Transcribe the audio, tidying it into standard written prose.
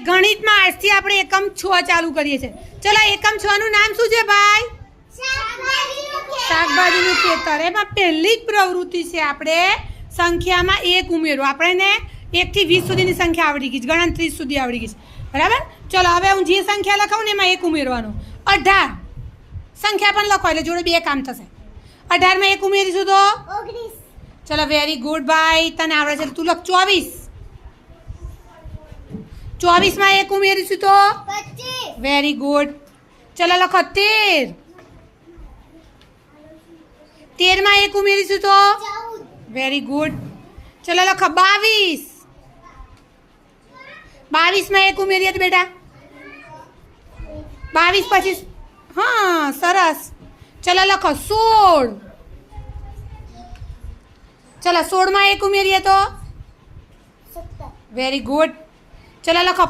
ગણિતમાં આજથી આપણે એકમ 6 ચાલુ કરીએ છીએ. ચલો એકમ 6 નું નામ શું છે ભાઈ? શાકભાજીનું ખેતર. એમાં પહેલી જ પ્રવૃત્તિ છે આપણે સંખ્યામાં 1 ઉમેરો. આપણને 1 થી 20 સુધીની સંખ્યા આવડી ગઈ છે, ગણતરી સુધી આવડી ગઈ છે, બરાબર. ચલો હવે હું જે સંખ્યા લખાવું ને એમાં 1 ઉમેરવાનું. 18 સંખ્યા પણ લખો એટલે જોડે 2 કામ થશે. 18 માં 1 ઉમેરીશું તો 19. ચલો વેરી ગુડ ભાઈ, તને આવડે છે તું લખ 24. 24 માં 1 ઉમેરીશું તો 25. Very good. ચલો લખો 13. 13 માં 1 ઉમેરીશું તો 14. Very good. ચલો લખો 22. 22 માં 1 ઉમેરીએ તો બેટા 22 પછી હા સરસ. ચલો લખો 16. ચલો 16 માં 1 ઉમેરીએ તો 17. Very good. ચલો લખો